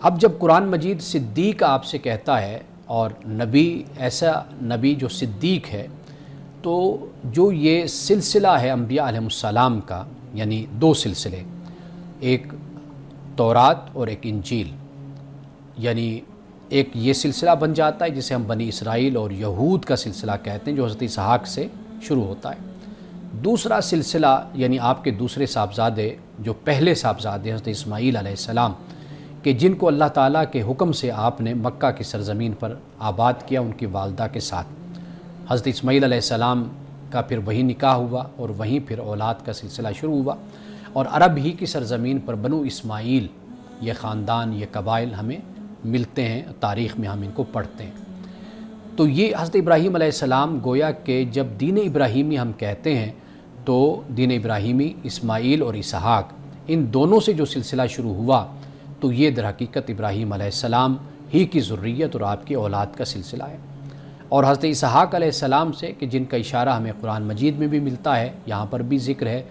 اب جب قرآن مجید صدیق آپ سے کہتا ہے اور نبی ایسا نبی جو صدیق ہے، تو جو یہ سلسلہ ہے انبیاء علیہ السلام کا، یعنی دو سلسلے، ایک تورات اور ایک انجیل، یعنی ایک یہ سلسلہ بن جاتا ہے جسے ہم بنی اسرائیل اور یہود کا سلسلہ کہتے ہیں، جو حضرت اسحاق سے شروع ہوتا ہے۔ دوسرا سلسلہ یعنی آپ کے دوسرے صاحبزادے، جو پہلے صاحبزادے حضرت اسماعیل علیہ السلام کہ جن کو اللہ تعالیٰ کے حکم سے آپ نے مکہ کی سرزمین پر آباد کیا ان کی والدہ کے ساتھ۔ حضرت اسماعیل علیہ السلام کا پھر وہیں نکاح ہوا اور وہیں پھر اولاد کا سلسلہ شروع ہوا، اور عرب ہی کی سرزمین پر بنو اسماعیل یہ خاندان، یہ قبائل ہمیں ملتے ہیں، تاریخ میں ہم ان کو پڑھتے ہیں۔ تو یہ حضرت ابراہیم علیہ السلام گویا کہ جب دین ابراہیمی ہم کہتے ہیں تو دین ابراہیمی اسماعیل اور اسحاق ان دونوں سے جو سلسلہ شروع ہوا، تو یہ در حقیقت ابراہیم علیہ السلام ہی کی ذریت اور آپ کی اولاد کا سلسلہ ہے۔ اور حضرت اسحاق علیہ السلام سے کہ جن کا اشارہ ہمیں قرآن مجید میں بھی ملتا ہے، یہاں پر بھی ذکر ہے،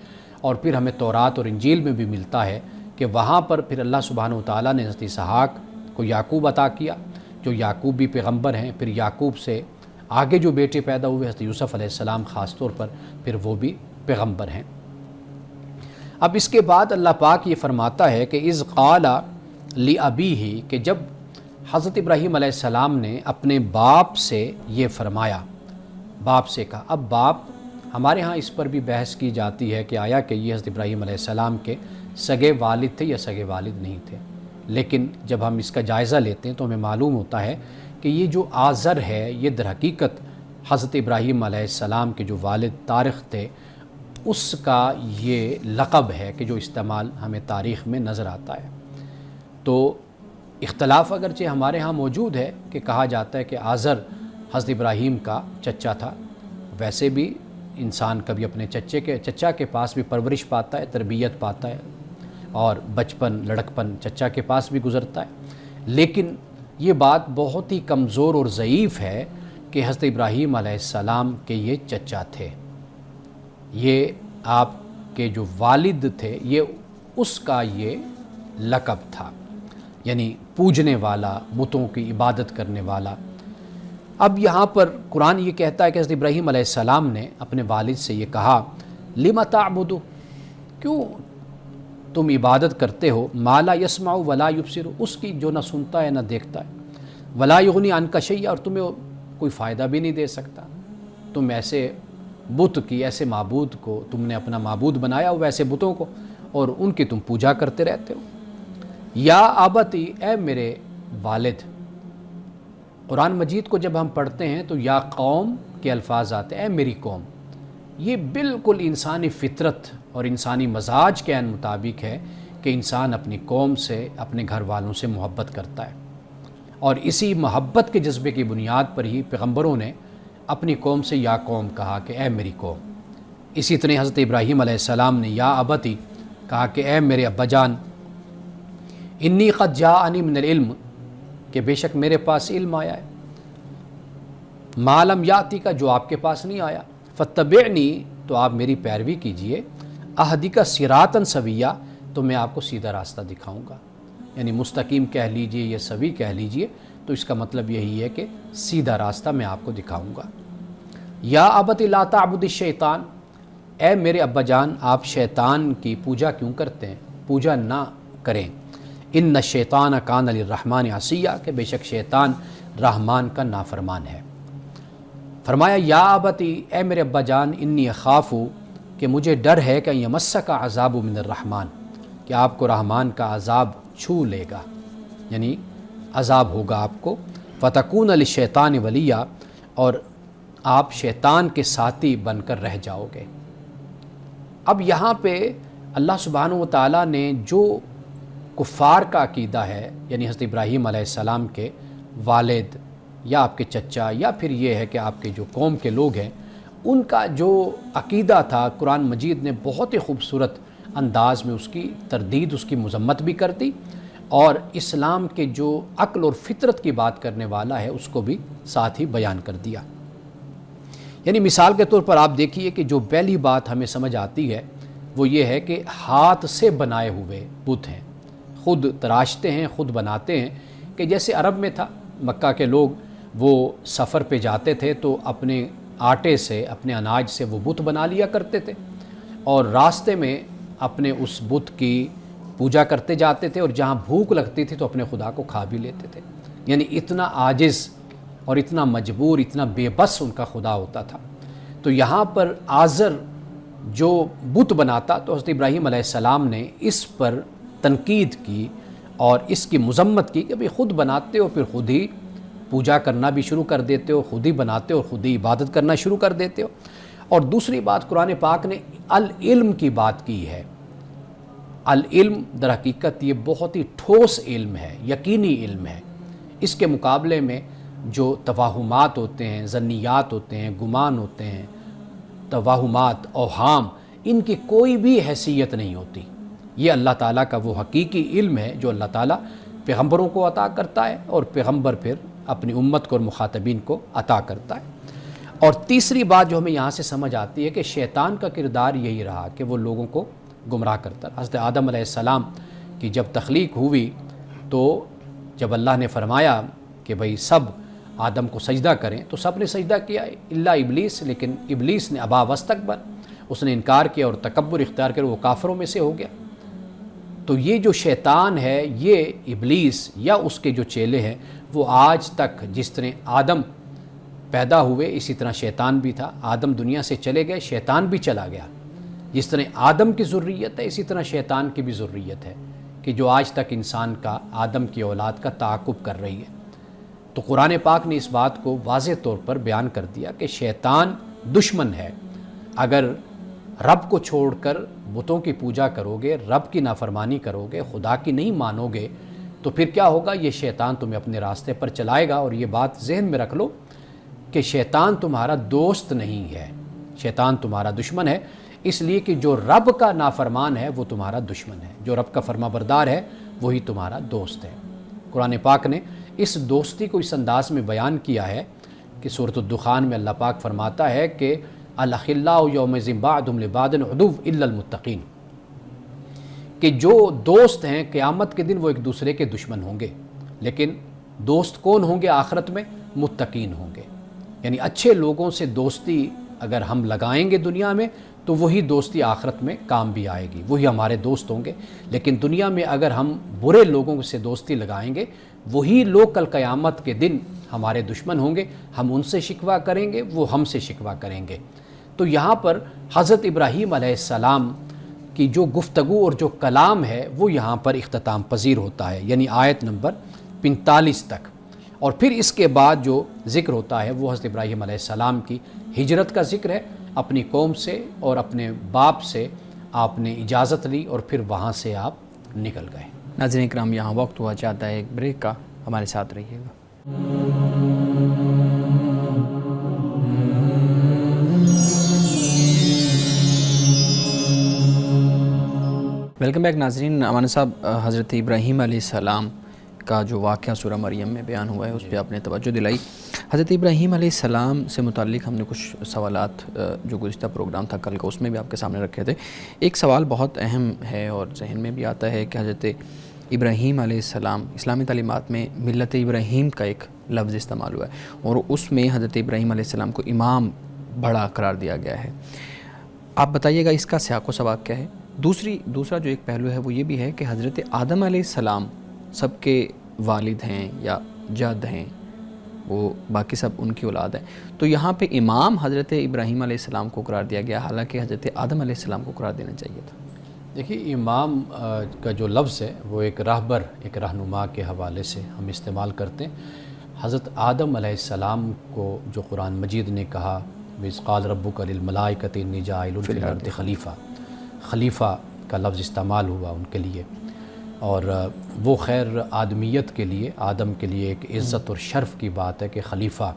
اور پھر ہمیں تورات اور انجیل میں بھی ملتا ہے کہ وہاں پر پھر اللہ سبحانہ وتعالیٰ نے حضرت اسحاق کو یعقوب عطا کیا، جو یعقوب بھی پیغمبر ہیں، پھر یعقوب سے آگے جو بیٹے پیدا ہوئے حضرت یوسف علیہ السلام خاص طور پر، پھر وہ بھی پیغمبر ہیں۔ اب اس کے بعد اللہ پاک یہ فرماتا ہے کہ اذ قال لأبیہ، کہ جب حضرت ابراہیم علیہ السلام نے اپنے باپ سے یہ فرمایا، باپ سے کہا۔ اب باپ ہمارے ہاں اس پر بھی بحث کی جاتی ہے کہ آیا کہ یہ حضرت ابراہیم علیہ السلام کے سگے والد تھے یا سگے والد نہیں تھے، لیکن جب ہم اس کا جائزہ لیتے ہیں تو ہمیں معلوم ہوتا ہے کہ یہ جو آزر ہے یہ در حقیقت حضرت ابراہیم علیہ السلام کے جو والد طارق تھے اس کا یہ لقب ہے کہ جو استعمال ہمیں تاریخ میں نظر آتا ہے۔ تو اختلاف اگرچہ ہمارے ہاں موجود ہے کہ کہا جاتا ہے کہ آزر حضرت ابراہیم کا چچا تھا، ویسے بھی انسان کبھی اپنے چچا کے پاس بھی پرورش پاتا ہے، تربیت پاتا ہے، اور بچپن لڑکپن چچا کے پاس بھی گزرتا ہے، لیکن یہ بات بہت ہی کمزور اور ضعیف ہے کہ حضرت ابراہیم علیہ السلام کے یہ چچا تھے، یہ آپ کے جو والد تھے یہ اس کا یہ لقب تھا، یعنی پوجنے والا، بتوں کی عبادت کرنے والا۔ اب یہاں پر قرآن یہ کہتا ہے کہ حضرت ابراہیم علیہ السلام نے اپنے والد سے یہ کہا، لم تعبد، کیوں تم عبادت کرتے ہو، ما لا یسمع ولا یبصر، اس کی جو نہ سنتا ہے نہ دیکھتا ہے، ولا یغنی عنک شیئا، اور تمہیں کوئی فائدہ بھی نہیں دے سکتا۔ تم ایسے بت کی، ایسے معبود کو تم نے اپنا معبود بنایا ہو، ویسے بتوں کو، اور ان کی تم پوجا کرتے رہتے ہو۔ یا آبتی، اے میرے والد۔ قرآن مجید کو جب ہم پڑھتے ہیں تو یا قوم کے الفاظ آتے ہیں، اے میری قوم۔ یہ بالکل انسانی فطرت اور انسانی مزاج کے عین مطابق ہے کہ انسان اپنی قوم سے، اپنے گھر والوں سے محبت کرتا ہے، اور اسی محبت کے جذبے کی بنیاد پر ہی پیغمبروں نے اپنی قوم سے یا قوم کہا کہ اے میری قوم۔ اسی طرح حضرت ابراہیم علیہ السلام نے یا ابتی کہا کہ اے میرے ابا جان، انی قد جاءنی من العلم، کہ بے شک میرے پاس علم آیا ہے، ما لم یاتی کا، جو آپ کے پاس نہیں آیا، فتبعنی، تو آپ میری پیروی کیجئے، اہدک صراطا سویا، تو میں آپ کو سیدھا راستہ دکھاؤں گا، یعنی مستقیم کہہ لیجئے یا سوی کہہ لیجئے، تو اس کا مطلب یہی ہے کہ سیدھا راستہ میں آپ کو دکھاؤں گا۔ یا ابت لا تعبد الشیطان، اے میرے ابا جان آپ شیطان کی پوجا کیوں کرتے ہیں، پوجا نہ کریں، ان الشیطان کان للرحمن عصیا، کہ بے شک شیطان رحمان کا نافرمان ہے۔ فرمایا یا ابتی، اے میرے ابا جان، انی اخاف، کہ مجھے ڈر ہے کہ یمسک عذاب من الرحمن، کہ آپ کو رحمان کا عذاب چھو لے گا، یعنی عذاب ہوگا آپ کو، فتکون للشیطان ولیا، اور آپ شیطان کے ساتھی بن کر رہ جاؤ گے۔ اب یہاں پہ اللہ سبحانہ و تعالیٰ نے جو کفار کا عقیدہ ہے، یعنی حضرت ابراہیم علیہ السلام کے والد یا آپ کے چچا، یا پھر یہ ہے کہ آپ کے جو قوم کے لوگ ہیں، ان کا جو عقیدہ تھا، قرآن مجید نے بہت ہی خوبصورت انداز میں اس کی تردید، اس کی مذمت بھی کر دی، اور اسلام کے جو عقل اور فطرت کی بات کرنے والا ہے اس کو بھی ساتھ ہی بیان کر دیا۔ یعنی مثال کے طور پر آپ دیکھیے کہ جو پہلی بات ہمیں سمجھ آتی ہے وہ یہ ہے کہ ہاتھ سے بنائے ہوئے بت ہیں، خود تراشتے ہیں، خود بناتے ہیں، کہ جیسے عرب میں تھا، مکہ کے لوگ وہ سفر پہ جاتے تھے تو اپنے آٹے سے، اپنے اناج سے وہ بت بنا لیا کرتے تھے، اور راستے میں اپنے اس بت کی پوجا کرتے جاتے تھے، اور جہاں بھوک لگتی تھی تو اپنے خدا کو کھا بھی لیتے تھے۔ یعنی اتنا عاجز اور اتنا مجبور، اتنا بے بس ان کا خدا ہوتا تھا۔ تو یہاں پر آزر جو بت بناتا، تو حضرت ابراہیم علیہ السلام نے اس پر تنقید کی اور اس کی مذمت کی کہ بھئی خود بناتے ہو، پھر خود ہی پوجا کرنا بھی شروع کر دیتے ہو، خود ہی بناتے ہو، خود ہی عبادت کرنا شروع کر دیتے ہو۔ اور دوسری بات، قرآن پاک نے العلم کی بات کی ہے۔ العلم در حقیقت یہ بہت ہی ٹھوس علم ہے، یقینی علم ہے۔ اس کے مقابلے میں جو توہمات ہوتے ہیں، ظنیات ہوتے ہیں، گمان ہوتے ہیں، توہمات، اوہام، ان کی کوئی بھی حیثیت نہیں ہوتی۔ یہ اللہ تعالیٰ کا وہ حقیقی علم ہے جو اللہ تعالیٰ پیغمبروں کو عطا کرتا ہے، اور پیغمبر پھر اپنی امت کو اور مخاطبین کو عطا کرتا ہے۔ اور تیسری بات جو ہمیں یہاں سے سمجھ آتی ہے کہ شیطان کا کردار یہی رہا کہ وہ لوگوں کو گمراہ کرتا رہا۔ حضرت آدم علیہ السلام کی جب تخلیق ہوئی تو جب اللہ نے فرمایا کہ بھئی سب آدم کو سجدہ کریں، تو سب نے سجدہ کیا الا ابلیس، لیکن ابلیس نے ابا واستکبر، اس نے انکار کیا اور تکبر اختیار کر وہ کافروں میں سے ہو گیا۔ تو یہ جو شیطان ہے، یہ ابلیس یا اس کے جو چیلے ہیں، وہ آج تک جس طرح آدم پیدا ہوئے اسی طرح شیطان بھی تھا، آدم دنیا سے چلے گئے، شیطان بھی چلا گیا۔ جس طرح آدم کی ذریت ہے، اسی طرح شیطان کی بھی ذریت ہے، کہ جو آج تک انسان کا، آدم کی اولاد کا تعاقب کر رہی ہے۔ تو قرآن پاک نے اس بات کو واضح طور پر بیان کر دیا کہ شیطان دشمن ہے۔ اگر رب کو چھوڑ کر بتوں کی پوجا کرو گے، رب کی نافرمانی کرو گے، خدا کی نہیں مانو گے، تو پھر کیا ہوگا؟ یہ شیطان تمہیں اپنے راستے پر چلائے گا۔ اور یہ بات ذہن میں رکھ لو کہ شیطان تمہارا دوست نہیں ہے، شیطان تمہارا دشمن ہے، اس لیے کہ جو رب کا نافرمان ہے وہ تمہارا دشمن ہے، جو رب کا فرما بردار ہے وہی تمہارا دوست ہے۔ قرآن پاک نے اس دوستی کو اس انداز میں بیان کیا ہے کہ سورۃ الدخان میں اللہ پاک فرماتا ہے کہ الاخلاء یومئذ بعضهم لبعض عدو الا المتقین، کہ جو دوست ہیں قیامت کے دن وہ ایک دوسرے کے دشمن ہوں گے، لیکن دوست کون ہوں گے آخرت میں؟ متقین ہوں گے۔ یعنی اچھے لوگوں سے دوستی اگر ہم لگائیں گے دنیا میں تو وہی دوستی آخرت میں کام بھی آئے گی، وہی ہمارے دوست ہوں گے۔ لیکن دنیا میں اگر ہم برے لوگوں سے دوستی لگائیں گے، وہی لوگ کل قیامت کے دن ہمارے دشمن ہوں گے، ہم ان سے شکوہ کریں گے، وہ ہم سے شکوہ کریں گے۔ تو یہاں پر حضرت ابراہیم علیہ السلام کی جو گفتگو اور جو کلام ہے وہ یہاں پر اختتام پذیر ہوتا ہے، یعنی آیت نمبر 45 تک۔ اور پھر اس کے بعد جو ذکر ہوتا ہے وہ حضرت ابراہیم علیہ السلام کی ہجرت کا ذکر ہے۔ اپنی قوم سے اور اپنے باپ سے آپ نے اجازت لی اور پھر وہاں سے آپ نکل گئے۔ ناظرین اکرام، یہاں وقت ہوا چاہتا ہے ایک بریک کا، ہمارے ساتھ رہیے گا۔ ویلکم بیک ناظرین۔ مولانا صاحب، حضرت ابراہیم علیہ السلام کا جو واقعہ سورہ مریم میں بیان ہوا ہے اس پہ آپ نے توجہ دلائی۔ حضرت ابراہیم علیہ السلام سے متعلق ہم نے کچھ سوالات جو گزشتہ پروگرام تھا کل کا اس میں بھی آپ کے سامنے رکھے تھے۔ ایک سوال بہت اہم ہے اور ذہن میں بھی آتا ہے کہ حضرت ابراہیم علیہ السلام، اسلامی تعلیمات میں ملت ابراہیم کا ایک لفظ استعمال ہوا ہے اور اس میں حضرت ابراہیم علیہ السلام کو امام بڑا قرار دیا گیا ہے۔ آپ بتائیے گا اس کا سیاق و سباق کیا ہے؟ دوسرا جو ایک پہلو ہے وہ یہ بھی ہے کہ حضرت آدم علیہ السلام سب کے والد ہیں یا جد ہیں، وہ باقی سب ان کی اولاد ہیں، تو یہاں پہ امام حضرت ابراہیم علیہ السلام کو قرار دیا گیا، حالانکہ حضرت آدم علیہ السلام کو قرار دینا چاہیے تھا۔ دیکھیے، امام کا جو لفظ ہے وہ ایک راہبر، ایک رہنما کے حوالے سے ہم استعمال کرتے ہیں۔ حضرت آدم علیہ السلام کو جو قرآن مجید نے کہا وَإِذْ قَالَ رَبُّكَ لِلْمَلَائِكَةِ إِنِّي جَاعِلٌ فِي الْأَرْضِ خلیفہ کا لفظ استعمال ہوا ان کے لیے، اور وہ خیر آدمیت کے لیے، آدم کے لیے ایک عزت اور شرف کی بات ہے کہ خلیفہ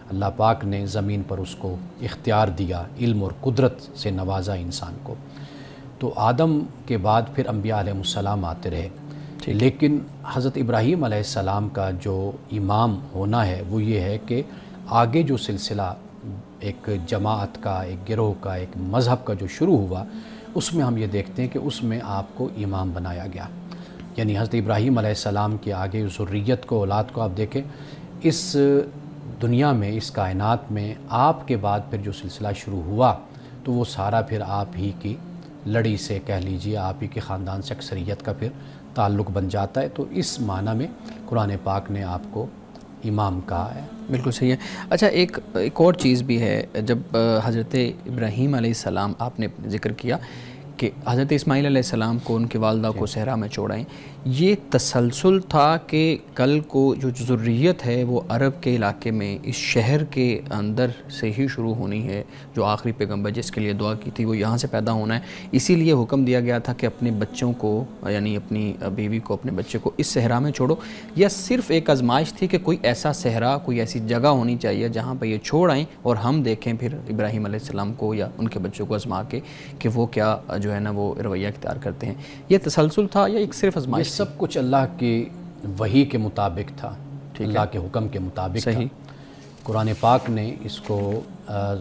اللہ پاک نے زمین پر اس کو اختیار دیا، علم اور قدرت سے نوازا انسان کو۔ تو آدم کے بعد پھر انبیاء علیہ السلام آتے رہے، لیکن حضرت ابراہیم علیہ السلام کا جو امام ہونا ہے وہ یہ ہے کہ آگے جو سلسلہ ایک جماعت کا، ایک گروہ کا، ایک مذہب کا جو شروع ہوا، اس میں ہم یہ دیکھتے ہیں کہ اس میں آپ کو امام بنایا گیا۔ یعنی حضرت ابراہیم علیہ السلام کے آگے ذریت کو، اولاد کو آپ دیکھیں، اس دنیا میں، اس کائنات میں آپ کے بعد پھر جو سلسلہ شروع ہوا تو وہ سارا پھر آپ ہی کی لڑی سے کہہ لیجئے، آپ ہی کے خاندان سے اکثریت کا پھر تعلق بن جاتا ہے۔ تو اس معنی میں قرآن پاک نے آپ کو امام کہا ہے۔ بالکل صحیح ہے۔ اچھا، ایک اور چیز بھی ہے، جب حضرت ابراہیم علیہ السلام آپ نے ذکر کیا کہ حضرت اسماعیل علیہ السلام کو ان کی والدہ کو صحرا میں چھوڑائیں، یہ تسلسل تھا کہ کل کو جو ذریت ہے وہ عرب کے علاقے میں اس شہر کے اندر سے ہی شروع ہونی ہے، جو آخری پیغمبر جس کے لیے دعا کی تھی وہ یہاں سے پیدا ہونا ہے، اسی لیے حکم دیا گیا تھا کہ اپنے بچوں کو، یعنی اپنی بیوی کو، اپنے بچے کو اس صحرا میں چھوڑو، یا صرف ایک آزمائش تھی کہ کوئی ایسا صحرا، کوئی ایسی جگہ ہونی چاہیے جہاں پہ یہ چھوڑ آئیں اور ہم دیکھیں پھر ابراہیم علیہ السلام کو یا ان کے بچوں کو آزما کے کہ وہ کیا جو ہے نا وہ رویہ اختیار کرتے ہیں؟ یہ تسلسل تھا یا ایک صرف آزمائش؟ یہ سب کچھ اللہ کی وحی کے مطابق تھا، اللہ کے حکم کے مطابق تھا۔ قرآن پاک نے اس کو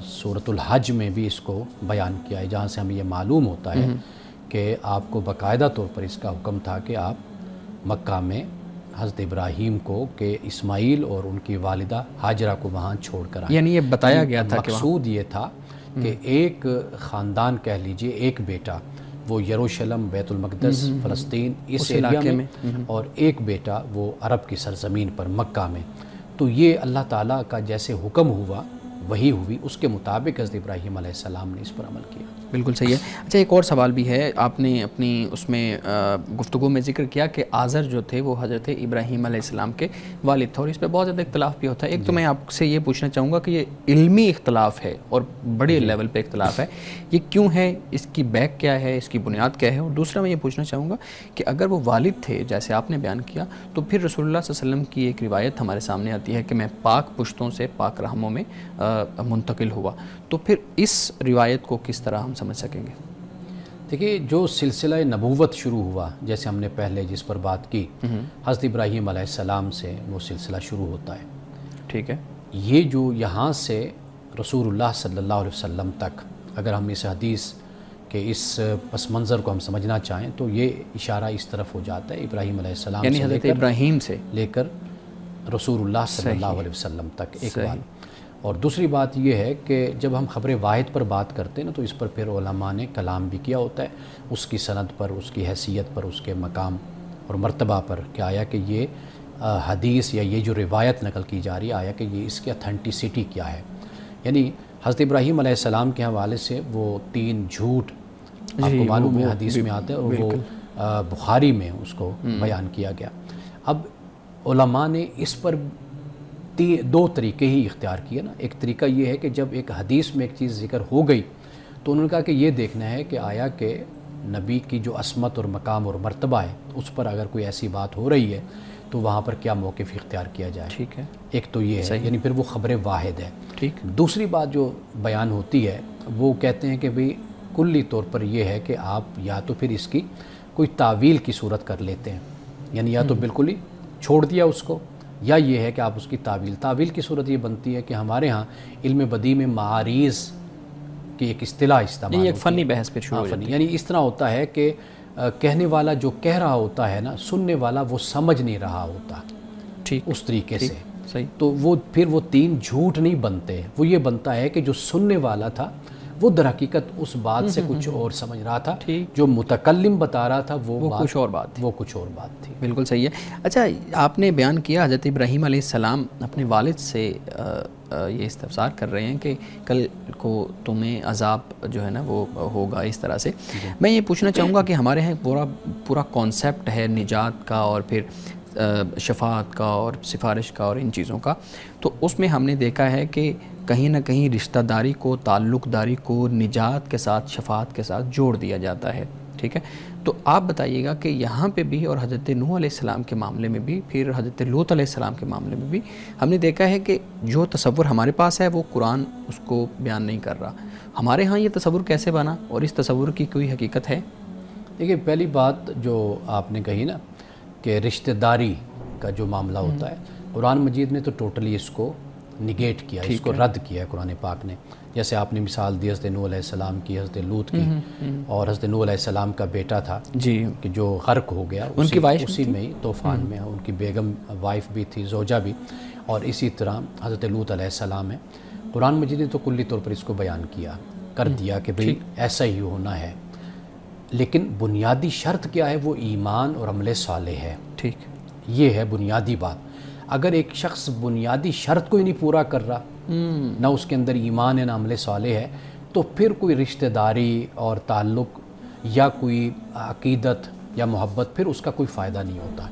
سورۃ الحج میں بھی اس کو بیان کیا ہے، جہاں سے ہمیں یہ معلوم ہوتا ہے کہ آپ کو باقاعدہ طور پر اس کا حکم تھا کہ آپ مکہ میں حضرت ابراہیم کو، کہ اسماعیل اور ان کی والدہ ہاجرہ کو وہاں چھوڑ کر آئیں۔ یعنی یہ بتایا گیا تھا کہ مقصود یہ تھا کہ ایک خاندان کہہ لیجئے، ایک بیٹا وہ یروشلم، بیت المقدس، فلسطین اس ایریا میں، اور ایک بیٹا وہ عرب کی سرزمین پر مکہ میں۔ تو یہ اللہ تعالیٰ کا جیسے حکم ہوا، وہی ہوئی، اس کے مطابق حضرت ابراہیم علیہ السلام نے اس پر عمل کیا۔ بالکل صحیح ہے۔ اچھا، ایک اور سوال بھی ہے، آپ نے اپنی اس میں گفتگو میں ذکر کیا کہ آزر جو تھے وہ حضرت ابراہیم علیہ السلام کے والد تھے، اور اس پہ بہت زیادہ اختلاف بھی ہوتا ہے۔ ایک تو میں آپ سے یہ پوچھنا چاہوں گا کہ یہ علمی اختلاف ہے اور بڑے لیول پہ اختلاف ہے، یہ کیوں ہے؟ اس کی بیک کیا ہے؟ اس کی بنیاد کیا ہے؟ اور دوسرا میں یہ پوچھنا چاہوں گا کہ اگر وہ والد تھے جیسے آپ نے بیان کیا، تو پھر رسول اللہ صلی اللہ علیہ وسلم کی ایک روایت ہمارے سامنے آتی ہے کہ میں پاک پشتوں سے پاک رحموں میں منتقل ہوا، تو پھر اس روایت کو کس طرح ہم سمجھ سکیں گے؟ دیکھیے، جو سلسلہ نبوت شروع ہوا، جیسے ہم نے پہلے جس پر بات کی، حضرت ابراہیم علیہ السلام سے وہ سلسلہ شروع ہوتا ہے۔ ٹھیک ہے۔ یہ جو یہاں سے رسول اللہ صلی اللہ علیہ وسلم تک، اگر ہم اس حدیث کے اس پس منظر کو ہم سمجھنا چاہیں تو یہ اشارہ اس طرف ہو جاتا ہے، ابراہیم علیہ السلام یعنی سے حضرت ابراہیم سے لے کر رسول اللہ صلی اللہ علیہ وسلم تک، ایک بات۔ اور دوسری بات یہ ہے کہ جب ہم خبر واحد پر بات کرتے ہیں نا، تو اس پر پھر علماء نے کلام بھی کیا ہوتا ہے، اس کی سند پر، اس کی حیثیت پر، اس کے مقام اور مرتبہ پر، کہ آیا کہ یہ حدیث یا یہ جو روایت نقل کی جا رہی ہے، آیا کہ یہ اس کی اتھینٹسٹی کیا ہے۔ یعنی حضرت ابراہیم علیہ السلام کے حوالے سے وہ 3 جھوٹ آپ کو معلوم ہے حدیث میں آتے ہیں، اور وہ بخاری میں اس کو بیان کیا گیا۔ اب علماء نے اس پر 2 طریقے ہی اختیار کیے نا۔ ایک طریقہ یہ ہے کہ جب ایک حدیث میں ایک چیز ذکر ہو گئی تو انہوں نے کہا کہ یہ دیکھنا ہے کہ آیا کہ نبی کی جو عصمت اور مقام اور مرتبہ ہے، اس پر اگر کوئی ایسی بات ہو رہی ہے تو وہاں پر کیا موقف اختیار کیا جائے۔ ٹھیک ہے، ایک تو یہ ہے، یعنی پھر وہ خبر واحد ہے۔ ٹھیک۔ دوسری بات جو بیان ہوتی ہے وہ کہتے ہیں کہ بھئی کلی طور پر یہ ہے کہ آپ یا تو پھر اس کی کوئی تعویل کی صورت کر لیتے ہیں، یعنی یا تو بالکل ہی چھوڑ دیا اس کو، یا یہ ہے کہ آپ اس کی تعویل کی صورت یہ بنتی ہے کہ ہمارے ہاں علم بدیع میں معاریض کی ایک اصطلاح استعمال ہوتی ہے، ایک فنی بحث پہ شروع ہو جاتی ہے۔ یعنی اس طرح ہوتا ہے کہ کہنے والا جو کہہ رہا ہوتا ہے نا، سننے والا وہ سمجھ نہیں رہا ہوتا، ٹھیک، اس طریقے سے۔ صحیح۔ تو وہ پھر وہ 3 جھوٹ نہیں بنتے، وہ یہ بنتا ہے کہ جو سننے والا تھا وہ در حقیقت اس بات سے کچھ اور سمجھ رہا تھا، جو متکلم بتا رہا تھا وہ کچھ اور بات تھی، وہ کچھ اور بات تھی۔ بالکل صحیح ہے۔ اچھا، آپ نے بیان کیا حضرت ابراہیم علیہ السلام اپنے والد سے یہ استفسار کر رہے ہیں کہ کل کو تمہیں عذاب جو ہے نا وہ ہوگا اس طرح سے۔ میں یہ پوچھنا چاہوں گا کہ ہمارے یہاں پورا کانسیپٹ ہے نجات کا اور پھر شفاعت کا اور سفارش کا اور ان چیزوں کا، تو اس میں ہم نے دیکھا ہے کہ کہیں نہ کہیں رشتہ داری کو، تعلق داری کو نجات کے ساتھ، شفاعت کے ساتھ جوڑ دیا جاتا ہے۔ ٹھیک ہے، تو آپ بتائیے گا کہ یہاں پہ بھی اور حضرت نوح علیہ السلام کے معاملے میں بھی، پھر حضرت لوط علیہ السلام کے معاملے میں بھی ہم نے دیکھا ہے کہ جو تصور ہمارے پاس ہے وہ قرآن اس کو بیان نہیں کر رہا۔ ہمارے ہاں یہ تصور کیسے بنا اور اس تصور کی کوئی حقیقت ہے؟ دیکھیے، پہلی بات جو آپ نے کہی نا کہ رشتہ داری کا جو معاملہ ہوتا ہے، قرآن مجید نے تو ٹوٹلی اس کو نگیٹ کیا، اس کو رد کیا ہے قرآن پاک نے، جیسے آپ نے مثال دی حضرت نوح علیہ السلام کی، حضرت لوط کی، اور حضرت نوح علیہ السلام کا بیٹا تھا جی کہ جو غرق ہو گیا ان کی وائف اسی میں ہی طوفان میں، ان کی بیگم وائف بھی تھی، زوجہ بھی، اور اسی طرح حضرت لوط علیہ السلام ہے۔ قرآن مجید نے تو کلی طور پر اس کو بیان کیا، کر دیا کہ بھئی ایسا ہی ہونا ہے، لیکن بنیادی شرط کیا ہے؟ وہ ایمان اور عمل صالح ہے۔ ٹھیک، یہ ہے بنیادی بات۔ اگر ایک شخص بنیادی شرط کو ہی نہیں پورا کر رہا، نہ اس کے اندر ایمان ہے نہ عمل صالح ہے، تو پھر کوئی رشتہ داری اور تعلق یا کوئی عقیدت یا محبت، پھر اس کا کوئی فائدہ نہیں ہوتا۔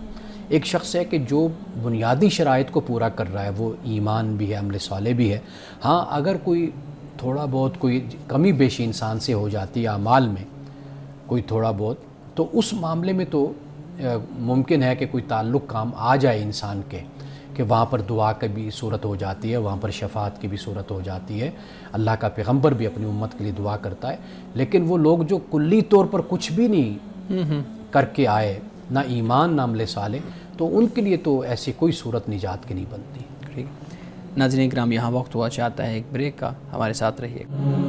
ایک شخص ہے کہ جو بنیادی شرائط کو پورا کر رہا ہے، وہ ایمان بھی ہے، عمل صالح بھی ہے۔ ہاں اگر کوئی تھوڑا بہت کوئی کمی بیشی انسان سے ہو جاتی ہے اعمال میں، کوئی تھوڑا بہت، تو اس معاملے میں تو ممکن ہے کہ کوئی تعلق کام آ جائے انسان کے، کہ وہاں پر دعا کی بھی صورت ہو جاتی ہے، وہاں پر شفاعت کی بھی صورت ہو جاتی ہے، اللہ کا پیغمبر بھی اپنی امت کے لیے دعا کرتا ہے۔ لیکن وہ لوگ جو کلی طور پر کچھ بھی نہیں کر کے آئے، نہ ایمان نہ عمل صالح، تو ان کے لیے تو ایسی کوئی صورت نجات کی نہیں بنتی۔ ٹھیک، ناظرین کرام، یہاں وقت ہوا چاہتا ہے ایک بریک کا، ہمارے ساتھ رہیے گا۔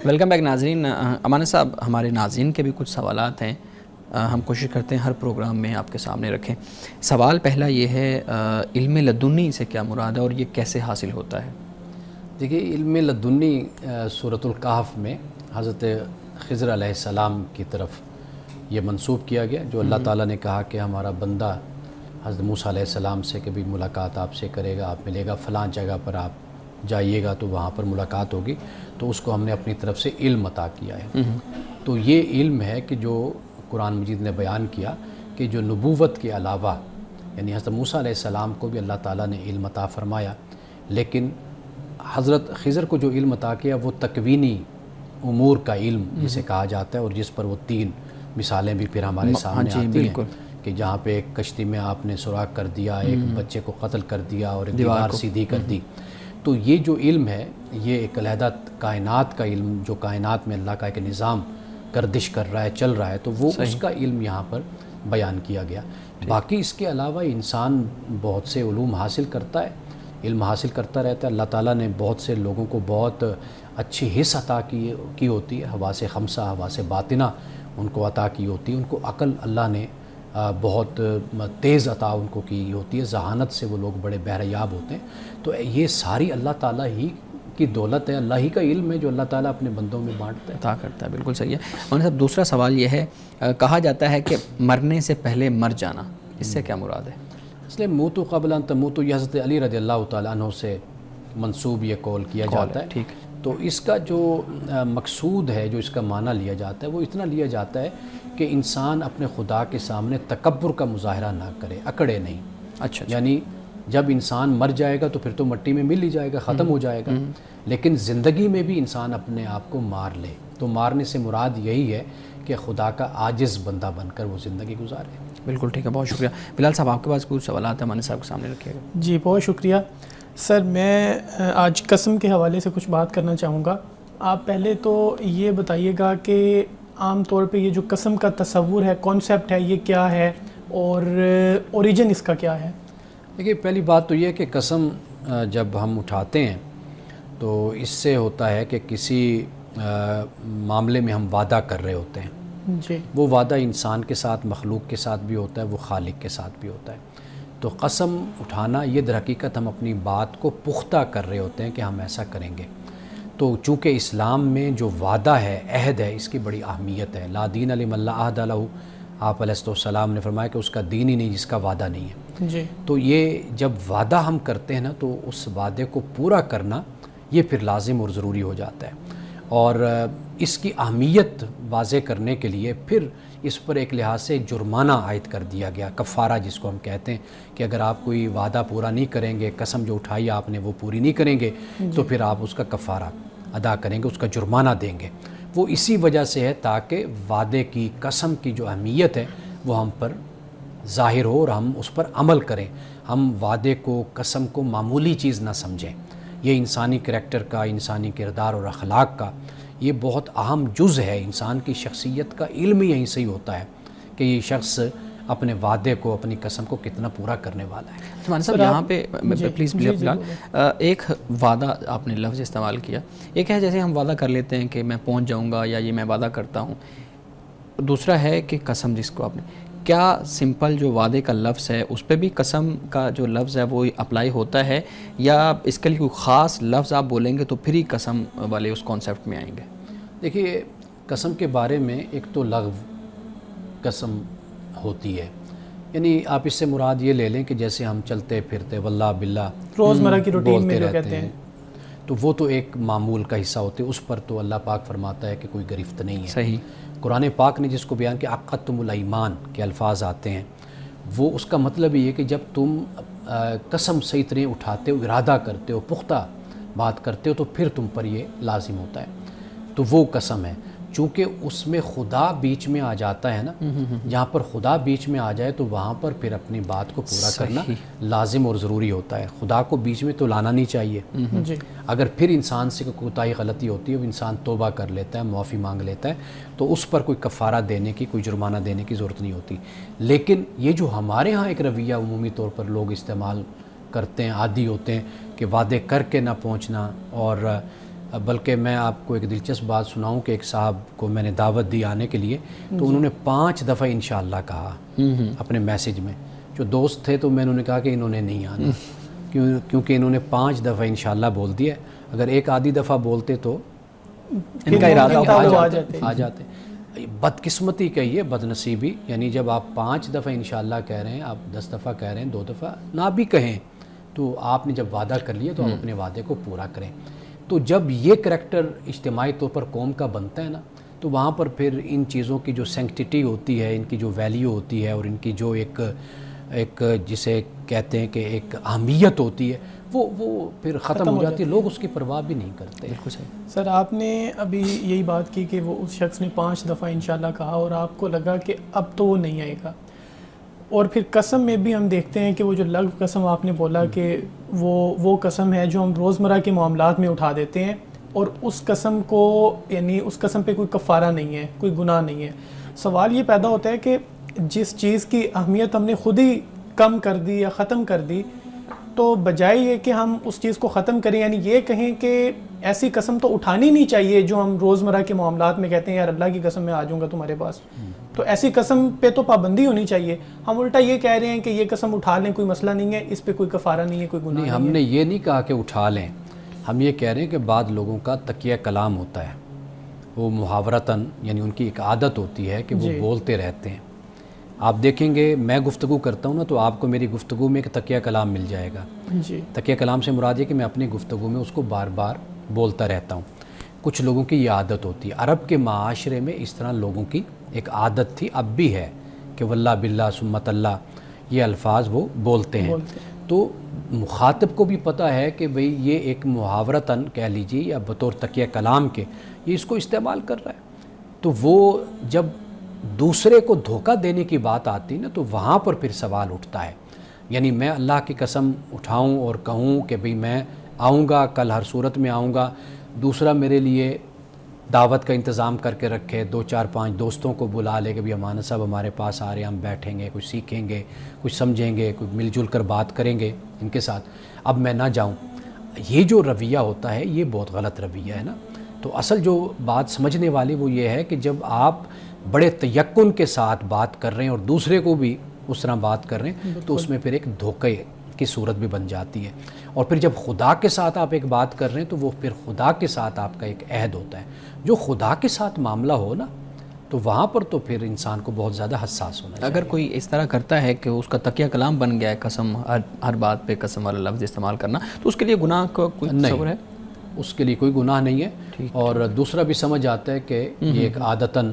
ویلکم بیک ناظرین۔ امان صاحب، ہمارے ناظرین کے بھی کچھ سوالات ہیں، ہم کوشش کرتے ہیں ہر پروگرام میں آپ کے سامنے رکھیں۔ سوال پہلا یہ ہے، علم لدنی سے کیا مراد ہے اور یہ کیسے حاصل ہوتا ہے؟ دیکھیے، علم لدنی سورۃ الکہف میں حضرت خضر علیہ السلام کی طرف یہ منسوب کیا گیا، جو اللہ تعالیٰ نے کہا کہ ہمارا بندہ حضرت موسیٰ علیہ السلام سے کبھی ملاقات آپ سے کرے گا، آپ ملے گا، فلاں جگہ پر آپ جائیے گا تو وہاں پر ملاقات ہوگی، تو اس کو ہم نے اپنی طرف سے علم عطا کیا ہے۔ تو یہ علم ہے کہ جو قرآن مجید نے بیان کیا کہ جو نبوت کے علاوہ، یعنی حضرت موسیٰ علیہ السلام کو بھی اللہ تعالیٰ نے علم عطا فرمایا، لیکن حضرت خضر کو جو علم عطا کیا وہ تکوینی امور کا علم جسے کہا جاتا ہے، اور جس پر وہ 3 مثالیں بھی پھر ہمارے سامنے آتی ہیں کہ جہاں پہ ایک کشتی میں آپ نے سوراخ کر دیا، ایک بچے کو قتل کر دیا اور ایک دیوار سیدھی کر دی۔ تو یہ جو علم ہے، یہ ایک علیحدہ کائنات کا علم، جو کائنات میں اللہ کا ایک نظام گردش کر رہا ہے، چل رہا ہے، تو وہ اس کا علم یہاں پر بیان کیا گیا۔ باقی اس کے علاوہ انسان بہت سے علوم حاصل کرتا ہے، علم حاصل کرتا رہتا ہے۔ اللہ تعالیٰ نے بہت سے لوگوں کو بہت اچھی حس عطا کی ہوتی ہے، حواس خمسہ، حواس باطنہ ان کو عطا کی ہوتی ہے، ان کو عقل اللہ نے بہت تیز عطا ان کو کی ہوتی ہے، ذہانت سے وہ لوگ بڑے بہریاب ہوتے ہیں۔ تو یہ ساری اللہ تعالیٰ ہی کی دولت ہے، اللہ ہی کا علم ہے جو اللہ تعالیٰ اپنے بندوں میں بانٹتا ہے، عطا کرتا ہے۔ بالکل صحیح ہے۔ اور صاحب، دوسرا سوال یہ ہے، کہا جاتا ہے کہ مرنے سے پہلے مر جانا، اس سے کیا مراد ہے؟ اس لیے موتو قبل ان تموتو، یہ حضرت علی رضی اللہ تعالیٰ عنہ سے منسوب یہ قول کیا جاتا ہے۔ ٹھیک، تو اس کا جو مقصود ہے، جو اس کا معنی لیا جاتا ہے، وہ اتنا لیا جاتا ہے کہ انسان اپنے خدا کے سامنے تکبر کا مظاہرہ نہ کرے، اکڑے نہیں۔ اچھا، یعنی جب انسان مر جائے گا تو پھر تو مٹی میں مل ہی جائے گا، ختم ہو جائے گا، لیکن زندگی میں بھی انسان اپنے آپ کو مار لے، تو مارنے سے مراد یہی ہے کہ خدا کا عاجز بندہ بن کر وہ زندگی گزارے۔ بالکل ٹھیک ہے، بہت شکریہ۔ بلال صاحب، آپ کے پاس کچھ سوالات ہیں، مانی صاحب کے سامنے رکھیے گا۔ جی بہت شکریہ سر۔ میں آج قسم کے حوالے سے کچھ بات کرنا چاہوں گا۔ آپ پہلے تو یہ بتائیے گا کہ عام طور پہ یہ جو قسم کا تصور ہے، کانسیپٹ ہے، یہ کیا ہے اور اوریجن اس کا کیا ہے؟ دیکھیے، پہلی بات تو یہ کہ قسم جب ہم اٹھاتے ہیں تو اس سے ہوتا ہے کہ کسی معاملے میں ہم وعدہ کر رہے ہوتے ہیں، جی، وہ وعدہ انسان کے ساتھ، مخلوق کے ساتھ بھی ہوتا ہے، وہ خالق کے ساتھ بھی ہوتا ہے۔ تو قسم اٹھانا یہ در حقیقت ہم اپنی بات کو پختہ کر رہے ہوتے ہیں کہ ہم ایسا کریں گے۔ تو چونکہ اسلام میں جو وعدہ ہے، عہد ہے، اس کی بڑی اہمیت ہے۔ لا دین لمن لا عہد لہ، آپ علیہ السلام نے فرمایا کہ اس کا دین ہی نہیں جس کا وعدہ نہیں ہے۔ جی، تو یہ جب وعدہ ہم کرتے ہیں نا، تو اس وعدے کو پورا کرنا یہ پھر لازم اور ضروری ہو جاتا ہے۔ اور اس کی اہمیت واضح کرنے کے لیے پھر اس پر ایک لحاظ سے جرمانہ عائد کر دیا گیا، کفارہ جس کو ہم کہتے ہیں، کہ اگر آپ کوئی وعدہ پورا نہیں کریں گے، قسم جو اٹھائی آپ نے وہ پوری نہیں کریں گے، تو پھر آپ اس کا کفارہ ادا کریں گے، اس کا جرمانہ دیں گے۔ وہ اسی وجہ سے ہے تاکہ وعدے کی، قسم کی جو اہمیت ہے وہ ہم پر ظاہر ہو اور ہم اس پر عمل کریں، ہم وعدے کو، قسم کو معمولی چیز نہ سمجھیں۔ یہ انسانی کریکٹر کا، انسانی کردار اور اخلاق کا یہ بہت اہم جز ہے۔ انسان کی شخصیت کا علم ہی یہیں سے ہی ہوتا ہے کہ یہ شخص اپنے وعدے کو اپنی قسم کو کتنا پورا کرنے والا ہے۔ مولانا صاحب یہاں پہ پلیز ایک وعدہ آپ نے لفظ استعمال کیا، ایک ہے جیسے ہم وعدہ کر لیتے ہیں کہ میں پہنچ جاؤں گا یا یہ میں وعدہ کرتا ہوں، دوسرا ہے کہ قسم جس کو آپ نے، کیا سمپل جو وعدے کا لفظ ہے اس پہ بھی قسم کا جو لفظ ہے وہ اپلائی ہوتا ہے، یا اس کے لیے کوئی خاص لفظ آپ بولیں گے تو پھر ہی قسم والے اس کانسیپٹ میں آئیں گے؟ دیکھیے قسم کے بارے میں ایک تو لغو قسم ہوتی ہے، یعنی آپ اس سے مراد یہ لے لیں کہ جیسے ہم چلتے پھرتے واللہ باللہ روزمرہ کی روٹین میں بولتے جو رہتے کہتے ہیں، تو وہ تو ایک معمول کا حصہ ہوتے ہیں، اس پر تو اللہ پاک فرماتا ہے کہ کوئی گرفت نہیں ہے۔ صحیح۔ قرآن پاک نے جس کو بیان کیا عقدتم الایمان کے الفاظ آتے ہیں، وہ اس کا مطلب یہ ہے کہ جب تم قسم صحیح طرح اٹھاتے ہو، ارادہ کرتے ہو، پختہ بات کرتے ہو، تو پھر تم پر یہ لازم ہوتا ہے، تو وہ قسم ہے۔ چونکہ اس میں خدا بیچ میں آ جاتا ہے نا، جہاں پر خدا بیچ میں آ جائے تو وہاں پر پھر اپنی بات کو پورا کرنا لازم اور ضروری ہوتا ہے، خدا کو بیچ میں تو لانا نہیں چاہیے۔ جی اگر پھر انسان سے کوئی کوتاہی غلطی ہوتی ہے، وہ انسان توبہ کر لیتا ہے، معافی مانگ لیتا ہے، تو اس پر کوئی کفارہ دینے کی، کوئی جرمانہ دینے کی ضرورت نہیں ہوتی۔ لیکن یہ جو ہمارے ہاں ایک رویہ عمومی طور پر لوگ استعمال کرتے ہیں، عادی ہوتے ہیں کہ وعدے کر کے نہ پہنچنا، اور بلکہ میں آپ کو ایک دلچسپ بات سناؤں کہ ایک صاحب کو میں نے دعوت دی آنے کے لیے، تو انہوں نے 5 دفعہ انشاءاللہ کہا اپنے میسیج میں۔ جو دوست تھے تو میں انہوں نے کہا کہ انہوں نے نہیں آنا، کیونکہ انہوں نے 5 دفعہ انشاءاللہ بول دیا۔ اگر ایک آدھی دفعہ بولتے تو ان کا ارادہ آ جاتے۔ بدقسمتی کہیے، بد نصیبی، یعنی جب آپ 5 دفعہ انشاءاللہ کہہ رہے ہیں، آپ 10 دفعہ کہہ رہے ہیں، 2 دفعہ نہ بھی کہیں، تو آپ نے جب وعدہ کر لیا تو آپ اپنے وعدے کو پورا کریں۔ تو جب یہ کریکٹر اجتماعی طور پر قوم کا بنتا ہے نا، تو وہاں پر پھر ان چیزوں کی جو سینکٹیٹی ہوتی ہے، ان کی جو ویلیو ہوتی ہے، اور ان کی جو ایک جسے کہتے ہیں کہ ایک اہمیت ہوتی ہے، وہ پھر ختم ہو جاتی ہے، لوگ اس کی پرواہ بھی نہیں کرتے۔ بالکل صحیح۔ سر آپ نے ابھی یہی بات کی کہ وہ اس شخص نے 5 دفعہ انشاءاللہ کہا اور آپ کو لگا کہ اب تو وہ نہیں آئے گا، اور پھر قسم میں بھی ہم دیکھتے ہیں کہ وہ جو لغو قسم آپ نے بولا کہ وہ قسم ہے جو ہم روزمرہ کے معاملات میں اٹھا دیتے ہیں، اور اس قسم کو یعنی اس قسم پہ کوئی کفارہ نہیں ہے، کوئی گناہ نہیں ہے۔ سوال یہ پیدا ہوتا ہے کہ جس چیز کی اہمیت ہم نے خود ہی کم کر دی یا ختم کر دی، تو بجائے یہ کہ ہم اس چیز کو ختم کریں، یعنی یہ کہیں کہ ایسی قسم تو اٹھانی نہیں چاہیے جو ہم روزمرہ کے معاملات میں کہتے ہیں یار اللہ کی قسم میں آ جاؤں گا تمہارے پاس، تو ایسی قسم پہ تو پابندی ہونی چاہیے۔ ہم الٹا یہ کہہ رہے ہیں کہ یہ قسم اٹھا لیں، کوئی مسئلہ نہیں ہے، اس پہ کوئی کفارہ نہیں ہے، کوئی گناہ نہیں، نہیں ہم ہے۔ نے یہ نہیں کہا کہ اٹھا لیں، ہم یہ کہہ رہے ہیں کہ بعض لوگوں کا تکیہ کلام ہوتا ہے، وہ محاورتاً، یعنی ان کی ایک عادت ہوتی ہے کہ وہ بولتے رہتے ہیں۔ آپ دیکھیں گے میں گفتگو کرتا ہوں نا، تو آپ کو میری گفتگو میں ایک تکیہ کلام مل جائے گا۔ جی تکیہ کلام سے مراد ہے کہ میں اپنی گفتگو میں اس کو بار بار بولتا رہتا ہوں۔ کچھ لوگوں کی یہ عادت ہوتی ہے، عرب کے معاشرے میں اس طرح لوگوں کی ایک عادت تھی، اب بھی ہے، کہ واللہ باللہ ثمت اللہ، یہ الفاظ وہ بولتے ہیں۔ تو مخاطب کو بھی پتہ ہے کہ بھئی یہ ایک محاورتاً کہہ لیجیے یا بطور تکیہ کلام کے یہ اس کو استعمال کر رہا ہے، تو وہ جب دوسرے کو دھوکہ دینے کی بات آتی نا، تو وہاں پر پھر سوال اٹھتا ہے۔ یعنی میں اللہ کی قسم اٹھاؤں اور کہوں کہ بھئی میں آؤں گا، کل ہر صورت میں آؤں گا، دوسرا میرے لیے دعوت کا انتظام کر کے رکھے، 2 4 5 دوستوں کو بلا لے کہ بھی امانہ صاحب ہمارے پاس آ رہے ہیں، ہم بیٹھیں گے، کچھ سیکھیں گے، کچھ سمجھیں گے، کچھ مل جل کر بات کریں گے ان کے ساتھ، اب میں نہ جاؤں۔ یہ جو رویہ ہوتا ہے یہ بہت غلط رویہ ہے نا۔ تو اصل جو بات سمجھنے والی وہ یہ ہے کہ جب آپ بڑے تیقن کے ساتھ بات کر رہے ہیں اور دوسرے کو بھی اس طرح بات کر رہے ہیں، تو اس میں پھر ایک دھوکے کی صورت بھی بن جاتی ہے۔ اور پھر جب خدا کے ساتھ آپ ایک بات کر رہے ہیں تو وہ پھر خدا کے ساتھ آپ کا ایک عہد ہوتا ہے۔ جو خدا کے ساتھ معاملہ ہو نا، تو وہاں پر تو پھر انسان کو بہت زیادہ حساس ہونا چاہیے۔ اگر کوئی اس طرح کرتا ہے کہ اس کا تکیہ کلام بن گیا ہے قسم، ہر بات پہ قسم والا لفظ استعمال کرنا، تو اس کے لیے گناہ کا کوئی تصور ہے؟ اس کے لیے کوئی گناہ نہیں ہے، اور دوسرا بھی سمجھ آتا ہے کہ یہ ایک عادتاً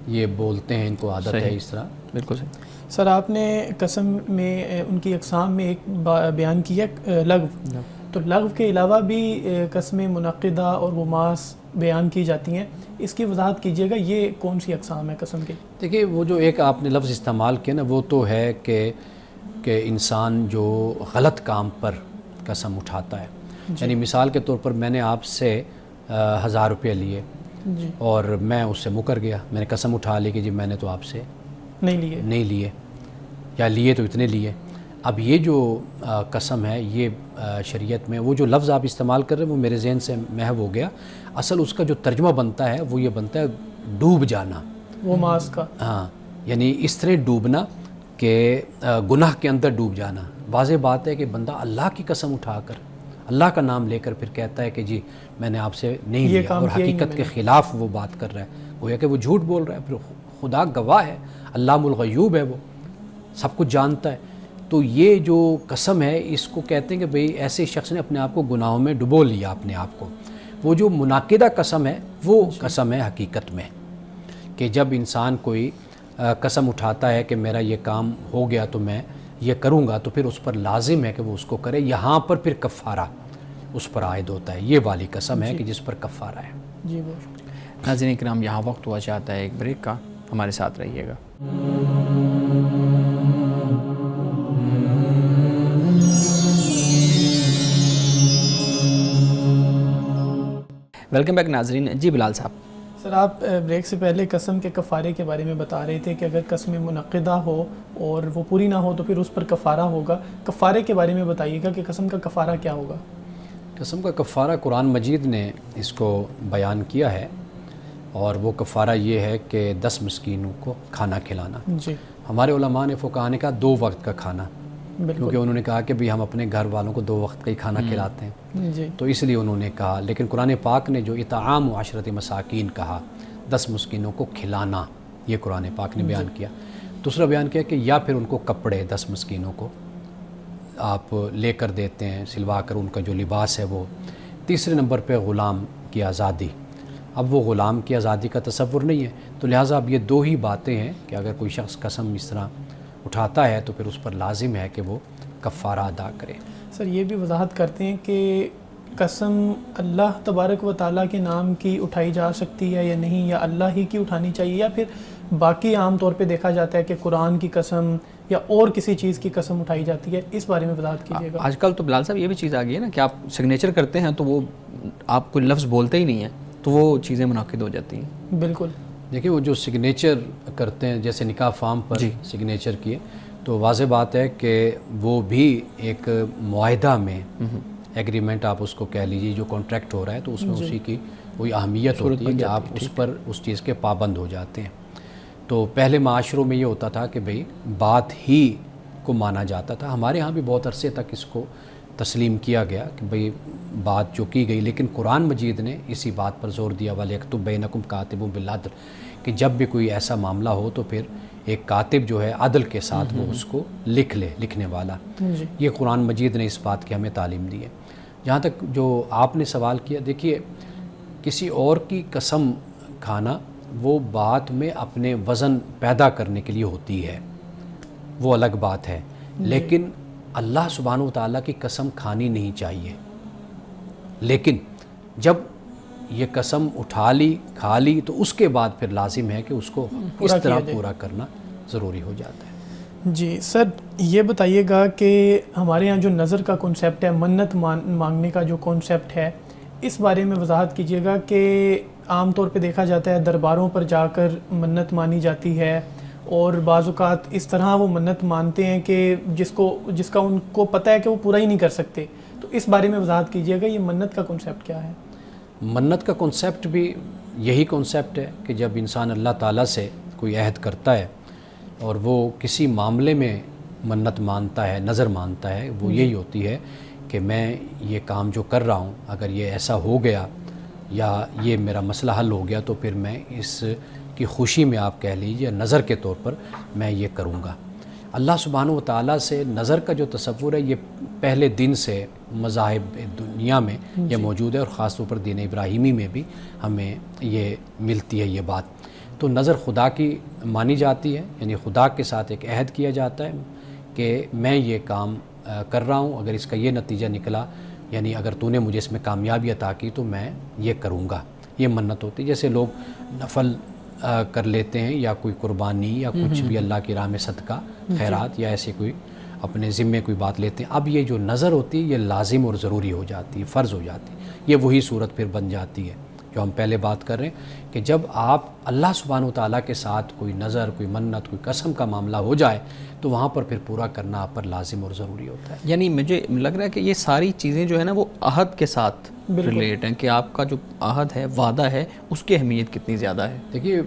یہ بولتے ہیں، ان کو عادت ہے اس طرح۔ بالکل صحیح۔ سر آپ نے قسم میں ان کی اقسام میں ایک بیان کیا لغو، تو لغو کے علاوہ بھی قسمیں منعقدہ اور غماس بیان کی جاتی ہیں، اس کی وضاحت کیجیے گا، یہ کون سی اقسام ہے قسم کی؟ دیکھیے وہ جو ایک آپ نے لفظ استعمال کیا نا، وہ تو ہے کہ انسان جو غلط کام پر قسم اٹھاتا ہے، یعنی مثال کے طور پر میں نے آپ سے 1000 روپے لیے اور میں اس سے مکر گیا، میں نے قسم اٹھا لی کہ جی میں نے تو آپ سے نہیں لیے یا لیے تو اتنے لیے. اب یہ جو قسم ہے یہ شریعت میں وہ جو لفظ آپ استعمال کر رہے ہیں وہ میرے ذہن سے محو ہو گیا. اصل اس کا جو ترجمہ بنتا ہے وہ یہ بنتا ہے ڈوب جانا. وہ ماس کا ہاں یعنی اس طرح ڈوبنا کہ گناہ کے اندر ڈوب جانا. واضح بات ہے کہ بندہ اللہ کی قسم اٹھا کر اللہ کا نام لے کر پھر کہتا ہے کہ جی میں نے آپ سے نہیں لیا اور حقیقت کے خلاف وہ بات کر رہا ہے. گویا کہ وہ جھوٹ بول رہا ہے. پھر خدا گواہ ہے, علام الغیوب ہے, وہ سب کچھ جانتا ہے. تو یہ جو قسم ہے اس کو کہتے ہیں کہ بھئی ایسے شخص نے اپنے آپ کو گناہوں میں ڈبو لیا اپنے آپ کو. وہ جو منعقدہ قسم ہے وہ قسم ہے حقیقت میں کہ جب انسان کوئی قسم اٹھاتا ہے کہ میرا یہ کام ہو گیا تو میں یہ کروں گا, تو پھر اس پر لازم ہے کہ وہ اس کو کرے. یہاں پر پھر کفارہ اس پر عائد ہوتا ہے. یہ والی قسم ہے کہ جس پر کفارہ ہے. جی بہت شکریہ. ناظرین کرام یہاں وقت ہوا چاہتا ہے ایک بریک کا, ہمارے ساتھ رہیے گا. ویلکم بیک ناظرین. جی بلال صاحب. سر آپ بریک سے پہلے قسم کے کفارے کے بارے میں بتا رہے تھے کہ اگر قسم منعقدہ ہو اور وہ پوری نہ ہو تو پھر اس پر کفارہ ہوگا. کفارے کے بارے میں بتائیے گا کہ قسم کا کفارہ کیا ہوگا. قسم کا کفارہ قرآن مجید نے اس کو بیان کیا ہے اور وہ کفارہ یہ ہے کہ 10 مسکینوں کو کھانا کھلانا. جی ہمارے علماء نے فقہاء نے کہا 2 وقت کا کھانا, بالکل. کیونکہ انہوں نے کہا کہ بھی ہم اپنے گھر والوں کو 2 وقت کا ہی کھانا کھلاتے ہیں, جی تو اس لیے انہوں نے کہا. لیکن قرآن پاک نے جو اطعام 10 مساکین کہا, 10 مسکینوں کو کھلانا, یہ قرآن پاک نے بیان کیا. دوسرا بیان کیا کہ یا پھر ان کو کپڑے 10 مسکینوں کو آپ لے کر دیتے ہیں, سلوا کر ان کا جو لباس ہے وہ. تیسرے نمبر پہ غلام کی آزادی. اب وہ غلام کی آزادی کا تصور نہیں ہے, تو لہٰذا اب یہ 2 ہی باتیں ہیں کہ اگر کوئی شخص قسم اس طرح اٹھاتا ہے تو پھر اس پر لازم ہے کہ وہ کفارہ ادا کرے. سر یہ بھی وضاحت کرتے ہیں کہ قسم اللہ تبارک و تعالیٰ کے نام کی اٹھائی جا سکتی ہے یا نہیں, یا اللہ ہی کی اٹھانی چاہیے, یا پھر باقی عام طور پہ دیکھا جاتا ہے کہ قرآن کی قسم یا اور کسی چیز کی قسم اٹھائی جاتی ہے. اس بارے میں وضاحت کیجیے گا. آج کل تو بلال صاحب یہ بھی چیز آ گئی ہے نا کہ آپ سگنیچر کرتے ہیں تو وہ آپ کوئی لفظ بولتے ہی نہیں ہیں تو وہ چیزیں منعقد ہو جاتی ہیں. بالکل. دیکھیں وہ جو سگنیچر کرتے ہیں جیسے نکاح فارم پر سگنیچر کیے, تو واضح بات ہے کہ وہ بھی ایک معاہدہ میں ایگریمنٹ آپ اس کو کہہ لیجیے, جو کانٹریکٹ ہو رہا ہے تو اس میں اسی کی کوئی اہمیت ہوتی ہے کہ آپ اس پر اس چیز کے پابند ہو جاتے ہیں. تو پہلے معاشروں میں یہ ہوتا تھا کہ بھئی بات ہی کو مانا جاتا تھا. ہمارے ہاں بھی بہت عرصے تک اس کو تسلیم کیا گیا کہ بھئی بات جو کی گئی, لیکن قرآن مجید نے اسی بات پر زور دیا وَلْيَكْتُبْ بَيْنَكُمْ كَاتِبٌ بِالْعَدْلِ کہ جب بھی کوئی ایسا معاملہ ہو تو پھر ایک کاتب جو ہے عدل کے ساتھ وہ اس کو لکھ لے, لکھنے والا. یہ قرآن مجید نے اس بات کی ہمیں تعلیم دی ہے. جہاں تک جو آپ نے سوال کیا, دیکھیے کسی اور کی قسم کھانا وہ بات میں اپنے وزن پیدا کرنے کے لیے ہوتی ہے, وہ الگ بات ہے, لیکن اللہ سبحانہ وتعالیٰ کی قسم کھانی نہیں چاہیے. لیکن جب یہ قسم اٹھا لی کھا لی تو اس کے بعد پھر لازم ہے کہ اس کو اس طرح پورا کرنا ضروری ہو جاتا ہے. جی سر یہ بتائیے گا کہ ہمارے یہاں جو نظر کا کنسیپٹ ہے, منت مانگنے کا جو کنسیپٹ ہے, اس بارے میں وضاحت کیجیے گا کہ عام طور پہ دیکھا جاتا ہے درباروں پر جا کر منت مانی جاتی ہے اور بعض اوقات اس طرح وہ منت مانتے ہیں کہ جس کا ان کو پتہ ہے کہ وہ پورا ہی نہیں کر سکتے. تو اس بارے میں وضاحت کیجیے گا, یہ منت کا کنسیپٹ کیا ہے؟ منت کا کنسیپٹ بھی یہی کنسیپٹ ہے کہ جب انسان اللہ تعالیٰ سے کوئی عہد کرتا ہے اور وہ کسی معاملے میں منت مانتا ہے, نظر مانتا ہے, وہ یہی ہوتی ہے کہ میں یہ کام جو کر رہا ہوں اگر یہ ایسا ہو گیا یا یہ میرا مسئلہ حل ہو گیا تو پھر میں اس کی خوشی میں آپ کہہ لیجیے نظر کے طور پر میں یہ کروں گا. اللہ سبحانہ و تعالیٰ سے نظر کا جو تصور ہے یہ پہلے دن سے مذاہب دنیا میں یہ موجود ہے اور خاص طور پر دین ابراہیمی میں بھی ہمیں یہ ملتی ہے یہ بات. تو نظر خدا کی مانی جاتی ہے, یعنی خدا کے ساتھ ایک عہد کیا جاتا ہے کہ میں یہ کام کر رہا ہوں, اگر اس کا یہ نتیجہ نکلا یعنی اگر تو نے مجھے اس میں کامیابی عطا کی تو میں یہ کروں گا. یہ منت ہوتی ہے. جیسے لوگ نفل کر لیتے ہیں یا کوئی قربانی یا کچھ بھی اللہ کی راہ میں صدقہ خیرات یا ایسے کوئی اپنے ذمے کوئی بات لیتے ہیں. اب یہ جو نظر ہوتی ہے یہ لازم اور ضروری ہو جاتی ہے, فرض ہو جاتی ہے. یہ وہی صورت پھر بن جاتی ہے جو ہم پہلے بات کر رہے ہیں کہ جب آپ اللہ سبحانہ و تعالیٰ کے ساتھ کوئی نظر، کوئی منت، کوئی قسم کا معاملہ ہو جائے تو وہاں پر پھر پورا کرنا آپ پر لازم اور ضروری ہوتا ہے. یعنی مجھے لگ رہا ہے کہ یہ ساری چیزیں جو ہے نا وہ عہد کے ساتھ ریلیٹ ہیں، کہ آپ کا جو عہد ہے، وعدہ ہے، اس کی اہمیت کتنی زیادہ ہے. دیکھیے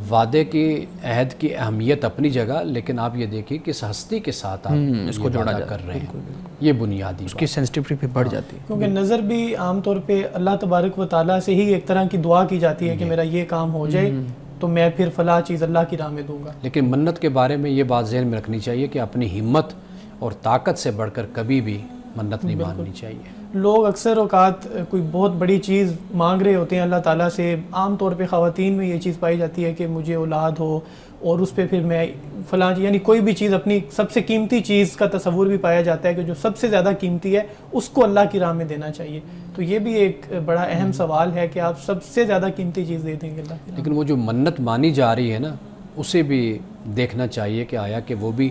وعدے کی، عہد کی اہمیت اپنی جگہ، لیکن آپ یہ دیکھیے کہ اس ہستی کے ساتھ آپ اس کو یہ جوڑا وعدہ کر رہے ہیں، یہ بنیادی اس کی سینسٹیوٹی پہ بڑھ جاتی ہے. کیونکہ نظر بھی عام طور پہ اللہ تبارک و تعالیٰ سے ہی ایک طرح کی دعا کی جاتی ہے کہ میرا یہ کام ہو جائے تو میں پھر فلاں چیز اللہ کی راہ میں دوں گا. لیکن منت کے بارے میں یہ بات ذہن میں رکھنی چاہیے کہ اپنی ہمت اور طاقت سے بڑھ کر کبھی بھی منت نہیں ماننی چاہیے. لوگ اکثر اوقات کوئی بہت بڑی چیز مانگ رہے ہوتے ہیں اللہ تعالیٰ سے. عام طور پہ خواتین میں یہ چیز پائی جاتی ہے کہ مجھے اولاد ہو اور اس پہ پھر میں فلاں، یعنی کوئی بھی چیز، اپنی سب سے قیمتی چیز کا تصور بھی پایا جاتا ہے کہ جو سب سے زیادہ قیمتی ہے اس کو اللہ کی راہ میں دینا چاہیے. تو یہ بھی ایک بڑا اہم سوال ہے کہ آپ سب سے زیادہ قیمتی چیز دے دیں گے اللہ کی راہ میں. لیکن وہ جو منت مانی جا رہی ہے نا، اسے بھی دیکھنا چاہیے کہ آیا کہ وہ بھی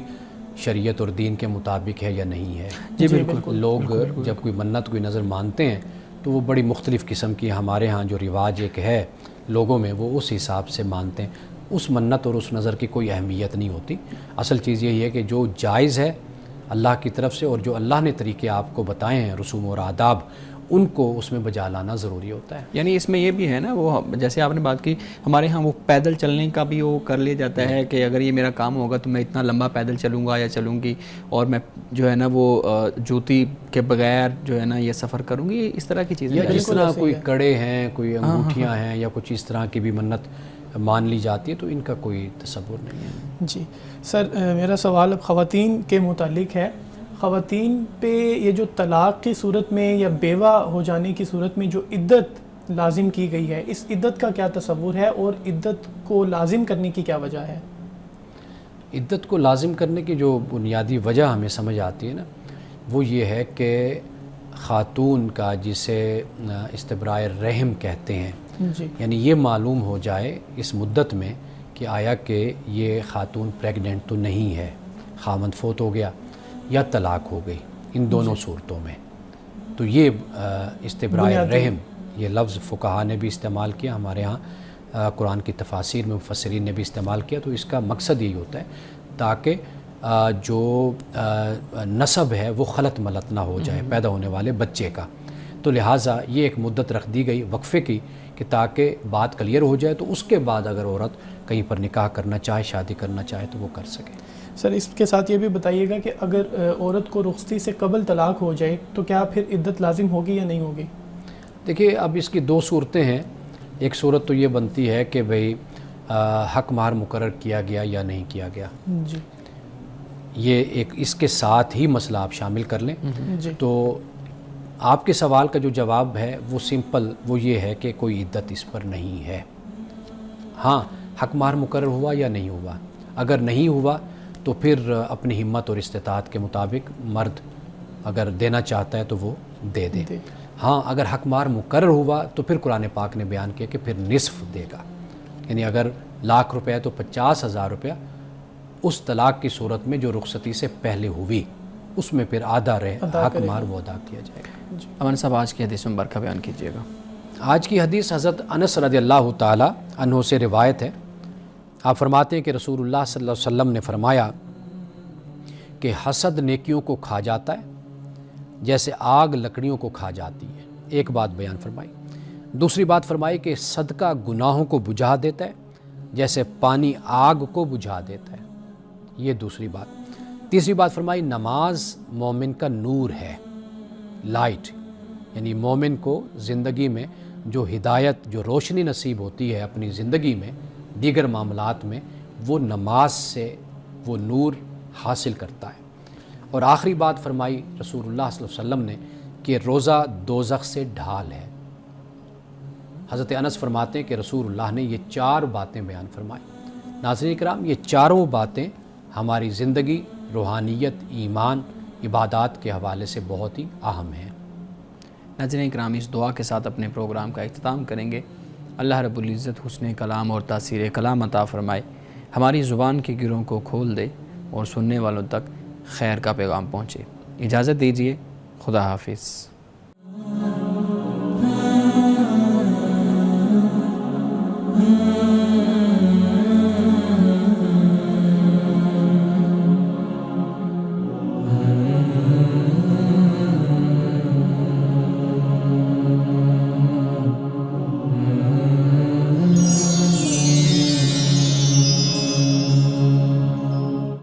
شریعت اور دین کے مطابق ہے یا نہیں ہے. جی بالکل. لوگ جب کوئی منت، کوئی نظر مانتے ہیں تو وہ بڑی مختلف قسم کی، ہمارے ہاں جو رواج ایک ہے لوگوں میں، وہ اس حساب سے مانتے ہیں. اس منت اور اس نظر کی کوئی اہمیت نہیں ہوتی. اصل چیز یہی ہے کہ جو جائز ہے اللہ کی طرف سے اور جو اللہ نے طریقے آپ کو بتائے ہیں، رسوم اور آداب، ان کو اس میں بجا لانا ضروری ہوتا ہے. یعنی اس میں یہ بھی ہے نا، وہ جیسے آپ نے بات کی، ہمارے ہاں وہ پیدل چلنے کا بھی وہ کر لیا جاتا ہے کہ اگر یہ میرا کام ہوگا تو میں اتنا لمبا پیدل چلوں گا یا چلوں گی، اور میں جو ہے نا وہ جوتی کے بغیر جو ہے نا یہ سفر کروں گی. اس طرح کی چیزیں یا جس طرح کوئی کڑے ہیں، کوئی انگوٹھیاں ہیں، یا کچھ اس طرح کی بھی منت مان لی جاتی ہے، تو ان کا کوئی تصور نہیں ہے. جی سر، میرا سوال اب خواتین کے متعلق ہے. خواتین پہ یہ جو طلاق کی صورت میں یا بیوہ ہو جانے کی صورت میں جو عدت لازم کی گئی ہے، اس عدت کا کیا تصور ہے اور عدت کو لازم کرنے کی کیا وجہ ہے؟ عدت کو لازم کرنے کی جو بنیادی وجہ ہمیں سمجھ آتی ہے نا، وہ یہ ہے کہ خاتون کا، جسے استبراء رحم کہتے ہیں، جی یعنی یہ معلوم ہو جائے اس مدت میں کہ آیا کہ یہ خاتون پریگننٹ تو نہیں ہے، خامند فوت ہو گیا یا طلاق ہو گئی، ان دونوں صورتوں میں. تو یہ استبراء رحم، یہ لفظ فقہا نے بھی استعمال کیا، ہمارے ہاں قرآن کی تفاسیر میں مفسرین نے بھی استعمال کیا. تو اس کا مقصد یہی ہوتا ہے تاکہ جو نسب ہے وہ خلط ملط نہ ہو جائے پیدا ہونے والے بچے کا. تو لہٰذا یہ ایک مدت رکھ دی گئی وقفے کی کہ تاکہ بات کلیئر ہو جائے، تو اس کے بعد اگر عورت کہیں پر نکاح کرنا چاہے، شادی کرنا چاہے تو وہ کر سکے. سر اس کے ساتھ یہ بھی بتائیے گا کہ اگر عورت کو رخصتی سے قبل طلاق ہو جائے تو کیا پھر عدت لازم ہوگی یا نہیں ہوگی؟ دیکھیے اب اس کی دو صورتیں ہیں. ایک صورت تو یہ بنتی ہے کہ بھئی حق مہر مقرر کیا گیا یا نہیں کیا گیا. جی یہ ایک اس کے ساتھ ہی مسئلہ آپ شامل کر لیں. جی تو آپ کے سوال کا جو جواب ہے وہ سمپل، وہ یہ ہے کہ کوئی عدت اس پر نہیں ہے. ہاں حق مہر مقرر ہوا یا نہیں ہوا، اگر نہیں ہوا تو پھر اپنی ہمت اور استطاعت کے مطابق مرد اگر دینا چاہتا ہے تو وہ دے دے. ہاں اگر حق مہر مقرر ہوا تو پھر قرآن پاک نے بیان کیا کہ پھر نصف دے گا. یعنی اگر ₹1,00,000 تو 50,000 روپیہ اس طلاق کی صورت میں جو رخصتی سے پہلے ہوئی، اس میں پھر آدھا حق مہر وہ ادا کیا جائے گا. امن صاحب آج کی حدیث مبارکہ بیان کیجیے گا. آج کی حدیث حضرت انس رضی اللہ تعالی عنہ سے روایت ہے. آپ فرماتے ہیں کہ رسول اللہ صلی اللہ علیہ وسلم نے فرمایا کہ حسد نیکیوں کو کھا جاتا ہے جیسے آگ لکڑیوں کو کھا جاتی ہے. ایک بات بیان فرمائی. دوسری بات فرمائی کہ صدقہ گناہوں کو بجھا دیتا ہے جیسے پانی آگ کو بجھا دیتا ہے. یہ دوسری بات. تیسری بات فرمائی نماز مومن کا نور ہے، لائٹ. یعنی مومن کو زندگی میں جو ہدایت، جو روشنی نصیب ہوتی ہے اپنی زندگی میں، دیگر معاملات میں، وہ نماز سے وہ نور حاصل کرتا ہے. اور آخری بات فرمائی رسول اللہ صلی اللہ علیہ وسلم نے کہ روزہ دوزخ سے ڈھال ہے. حضرت انس فرماتے ہیں کہ رسول اللہ نے یہ 4 باتیں بیان فرمائی. ناظرین کرام، یہ چاروں باتیں ہماری زندگی، روحانیت، ایمان، عبادات کے حوالے سے بہت ہی اہم ہیں. ناظرین کرام، اس دعا کے ساتھ اپنے پروگرام کا اختتام کریں گے. اللہ رب العزت حسن کلام اور تاثیر کلام عطا فرمائے، ہماری زبان کے گروں کو کھول دے اور سننے والوں تک خیر کا پیغام پہنچے. اجازت دیجیے، خدا حافظ.